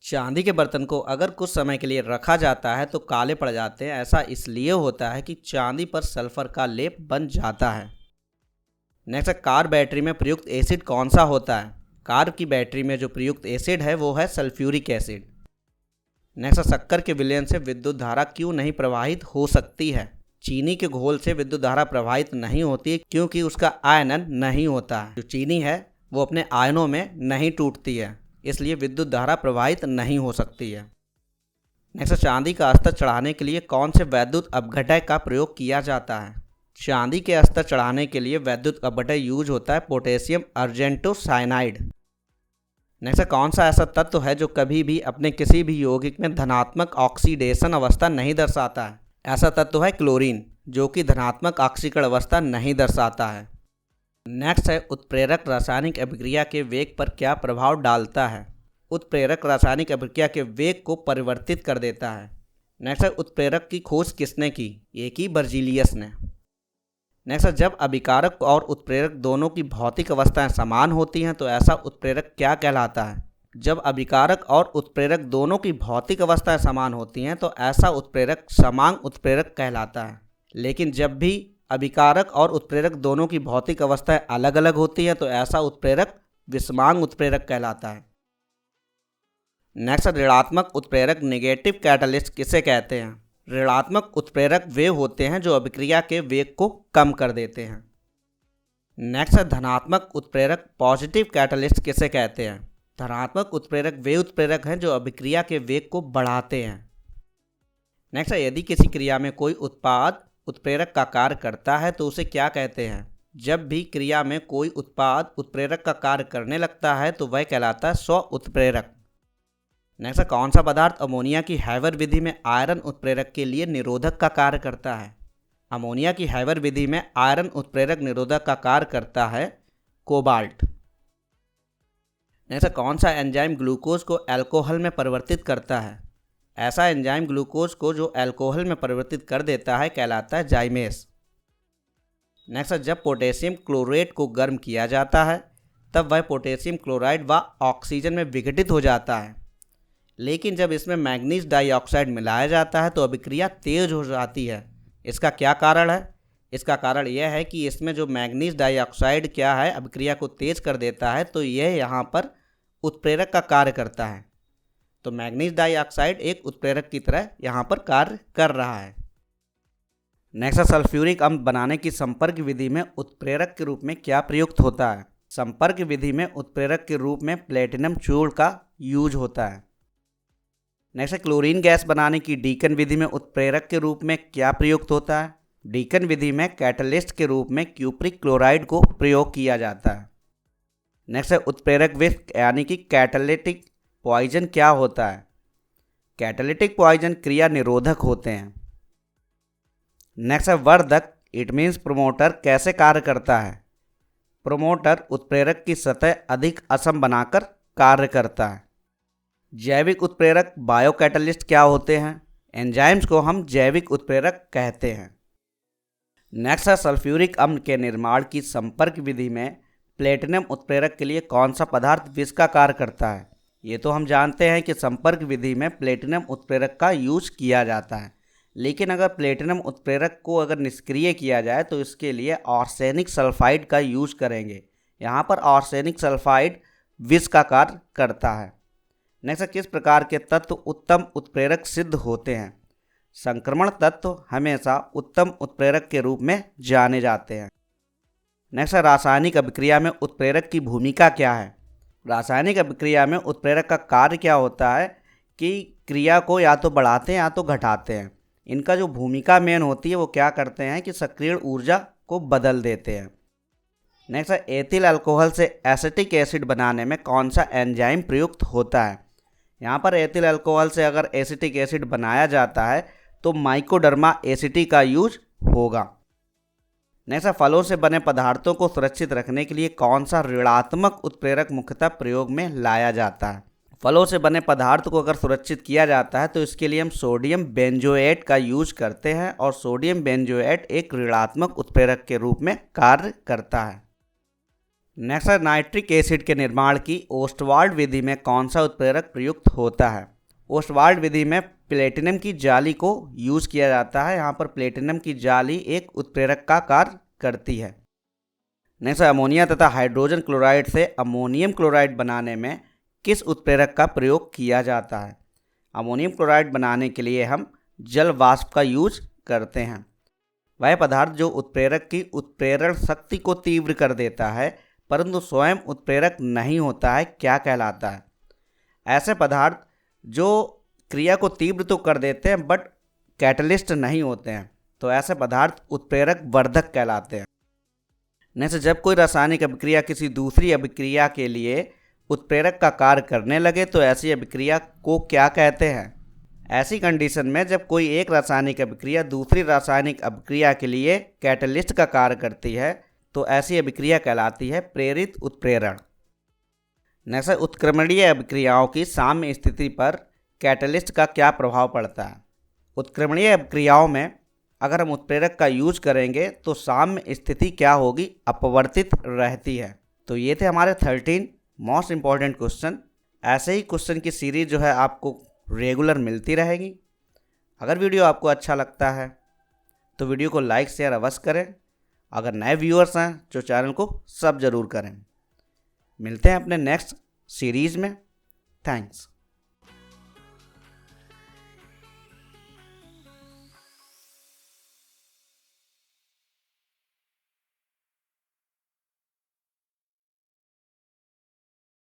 चांदी के बर्तन को अगर कुछ समय के लिए रखा जाता है तो काले पड़ जाते हैं। ऐसा इसलिए होता है कि चांदी पर सल्फर का लेप बन जाता है। नेक्स्ट है, कार बैटरी में प्रयुक्त एसिड कौन सा होता है? कार की बैटरी में जो प्रयुक्त एसिड है वो है सल्फ्यूरिक एसिड। नेक्स्ट है, शक्कर के विलयन से विद्युत धारा क्यों नहीं प्रवाहित हो सकती है? चीनी के घोल से विद्युत धारा प्रवाहित नहीं होती है क्योंकि उसका आयनन नहीं होता है। जो चीनी है वो अपने आयनों में नहीं टूटती है, इसलिए विद्युत धारा प्रवाहित नहीं हो सकती है। नेक्स्ट, चांदी का अस्तर चढ़ाने के लिए कौन से वैद्युत अपघटय का प्रयोग किया जाता है? चांदी के अस्तर चढ़ाने के लिए वैद्युत अपघटय यूज होता है पोटेशियम अर्जेंटोसाइनाइड। नेक्स्ट, कौन सा ऐसा तत्व है जो कभी भी अपने किसी भी यौगिक में धनात्मक ऑक्सीडेशन अवस्था नहीं दर्शाता है? ऐसा तत्व है क्लोरीन, जो कि धनात्मक ऑक्सीकरण अवस्था नहीं दर्शाता है। नेक्स्ट है, उत्प्रेरक रासायनिक अभिक्रिया के वेग पर क्या प्रभाव डालता है? उत्प्रेरक रासायनिक अभिक्रिया के वेग को परिवर्तित कर देता है। नेक्स्ट है, उत्प्रेरक की खोज किसने की? ये की बर्जीलियस ने। नेक्स्ट है, जब अभिकारक और उत्प्रेरक दोनों की भौतिक अवस्थाएं समान होती हैं तो ऐसा उत्प्रेरक क्या कहलाता है? जब अभिकारक और उत्प्रेरक दोनों की भौतिक अवस्थाएं समान होती हैं तो ऐसा उत्प्रेरक समांग उत्प्रेरक कहलाता है। लेकिन जब भी अभिकारक और उत्प्रेरक दोनों की भौतिक अवस्थाएं अलग अलग होती हैं तो ऐसा उत्प्रेरक विषमांग उत्प्रेरक कहलाता है। नेक्स्ट, ऋणात्मक उत्प्रेरक नेगेटिव कैटलिस्ट किसे कहते हैं? ऋणात्मक उत्प्रेरक वे होते हैं जो अभिक्रिया के वेग को कम कर देते हैं। नेक्स्ट, धनात्मक उत्प्रेरक पॉजिटिव कैटलिस्ट किसे कहते हैं? धनात्मक उत्प्रेरक वे उत्प्रेरक हैं जो अभिक्रिया के वेग को बढ़ाते हैं। नेक्स्ट, यदि किसी क्रिया में कोई उत्पाद उत्प्रेरक का कार्य करता है तो उसे क्या कहते हैं? जब भी क्रिया में कोई उत्पाद उत्प्रेरक का कार्य करने लगता है तो वह कहलाता है स्व उत्प्रेरक। नेक्स्ट, कौन सा पदार्थ अमोनिया की हैवर विधि में आयरन उत्प्रेरक के लिए निरोधक का कार्य करता है? अमोनिया की हैवर विधि में आयरन उत्प्रेरक निरोधक का कार्य करता है कोबाल्ट। नेक्स्ट, कौन सा एंजाइम ग्लूकोज को अल्कोहल में परिवर्तित करता है? ऐसा एंजाइम ग्लूकोज को जो अल्कोहल में परिवर्तित कर देता है कहलाता है जाइमेस। नेक्स्ट, जब पोटेशियम क्लोरेट को गर्म किया जाता है तब वह पोटेशियम क्लोराइड व ऑक्सीजन में विघटित हो जाता है। लेकिन जब इसमें मैग्नीज डाइऑक्साइड मिलाया जाता है तो अभिक्रिया तेज हो जाती है। इसका क्या कारण है? इसका कारण यह है कि इसमें जो मैग्नीज डाइऑक्साइड क्या है अभिक्रिया को तेज कर देता है, तो यह यहाँ पर उत्प्रेरक का कार्य करता है। तो मैग्नीज डाइऑक्साइड एक उत्प्रेरक की तरह यहाँ पर कार्य कर रहा है। नेक्स्ट, सल्फ्यूरिक अम्ल बनाने की संपर्क विधि में उत्प्रेरक के रूप में क्या प्रयुक्त होता है? संपर्क विधि में उत्प्रेरक के रूप में प्लेटिनम चूर्ण का यूज होता है। नेक्स्ट, क्लोरीन गैस बनाने की डीकन विधि में उत्प्रेरक के रूप में क्या प्रयुक्त होता है? डीकन विधि में कैटलिस्ट के रूप में क्यूप्रिक क्लोराइड को प्रयोग किया जाता है। नेक्स्ट है, उत्प्रेरक विष यानी कि कैटालिटिक पॉइजन क्या होता है? कैटालिटिक पॉइजन क्रिया निरोधक होते हैं। नेक्स्ट है, वर्धक इट मीन्स प्रोमोटर कैसे कार्य करता है? प्रोमोटर उत्प्रेरक की सतह अधिक असम बनाकर कार्य करता है। जैविक उत्प्रेरक बायोकैटलिस्ट क्या होते हैं? एंजाइम्स को हम जैविक उत्प्रेरक कहते हैं। नेक्स्ट है, सल्फ्यूरिक अम्ल के निर्माण की संपर्क विधि में प्लेटिनम उत्प्रेरक के लिए कौन सा पदार्थ विष का कार्य करता है? ये तो हम जानते हैं कि संपर्क विधि में प्लेटिनम उत्प्रेरक का यूज किया जाता है, लेकिन अगर प्लेटिनम उत्प्रेरक को अगर निष्क्रिय किया जाए तो इसके लिए आर्सेनिक सल्फाइड का यूज करेंगे। यहाँ पर आर्सेनिक सल्फाइड विष का कार्य करता है। नेक्स्ट, किस प्रकार के तत्व उत्तम उत्प्रेरक सिद्ध होते हैं? संक्रमण तत्व हमेशा उत्तम उत्प्रेरक के रूप में जाने जाते हैं। नेक्स्ट, रासायनिक अभिक्रिया में उत्प्रेरक की भूमिका क्या है? रासायनिक अभिक्रिया में उत्प्रेरक का कार्य क्या होता है कि क्रिया को या तो बढ़ाते हैं या तो घटाते हैं। इनका जो भूमिका मेन होती है वो क्या करते हैं कि सक्रियण ऊर्जा को बदल देते हैं। नेक्स्ट है, एथिल अल्कोहल से एसिटिक एसिड बनाने में कौन सा एंजाइम प्रयुक्त होता है? यहाँ पर एथिल अल्कोहल से अगर एसिटिक एसिड बनाया जाता है तो माइकोडर्मा एसिटी का यूज होगा। नेक्स्ट, फलों से बने पदार्थों को सुरक्षित रखने के लिए कौन सा ऋणात्मक उत्प्रेरक मुख्यतः प्रयोग में लाया जाता है? फलों से बने पदार्थ को अगर सुरक्षित किया जाता है तो इसके लिए हम सोडियम बेंजोएट का यूज करते हैं और सोडियम बेंजोएट एक ऋणात्मक उत्प्रेरक के रूप में कार्य करता है। नेक्स्ट है नाइट्रिक एसिड के निर्माण की ओस्टवाल्ड विधि में कौन सा उत्प्रेरक प्रयुक्त होता है। ओस्टवाल्ड विधि में प्लेटिनम की जाली को यूज़ किया जाता है। यहाँ पर प्लेटिनम की जाली एक उत्प्रेरक का कार्य करती है। नेक्स्ट अमोनिया तथा हाइड्रोजन क्लोराइड से अमोनियम क्लोराइड बनाने में किस उत्प्रेरक का प्रयोग किया जाता है। अमोनियम क्लोराइड बनाने के लिए हम जल वाष्प का यूज करते हैं। वह पदार्थ जो उत्प्रेरक की उत्प्रेरण शक्ति को तीव्र कर देता है परंतु स्वयं उत्प्रेरक नहीं होता है, क्या कहलाता है। ऐसे पदार्थ जो क्रिया को तीव्र तो कर देते हैं बट कैटलिस्ट नहीं होते हैं, तो ऐसे पदार्थ उत्प्रेरक वर्धक कहलाते हैं। नेक्स्ट, जब कोई रासायनिक अभिक्रिया किसी दूसरी अभिक्रिया के लिए उत्प्रेरक का कार्य करने लगे तो ऐसी अभिक्रिया को क्या कहते हैं। ऐसी कंडीशन में जब कोई एक रासायनिक अभिक्रिया दूसरी रासायनिक अभिक्रिया के लिए कैटलिस्ट का कार्य करती है तो ऐसी अभिक्रिया कहलाती है प्रेरित उत्प्रेरण। नेक्स्ट, उत्क्रमणीय अभिक्रियाओं की साम्य स्थिति पर कैटलिस्ट का क्या प्रभाव पड़ता है। उत्क्रमणीय अभिक्रियाओं में अगर हम उत्प्रेरक का यूज करेंगे तो साम्य स्थिति क्या होगी, अपवर्तित रहती है। तो ये थे हमारे 13 मोस्ट इम्पॉर्टेंट क्वेश्चन। ऐसे ही क्वेश्चन की सीरीज जो है आपको रेगुलर मिलती रहेगी। अगर वीडियो आपको अच्छा लगता है तो वीडियो को लाइक शेयर अवश्य करें। अगर नए व्यूअर्स हैं तो चैनल को सब ज़रूर करें। मिलते हैं अपने नेक्स्ट सीरीज़ में। थैंक्स।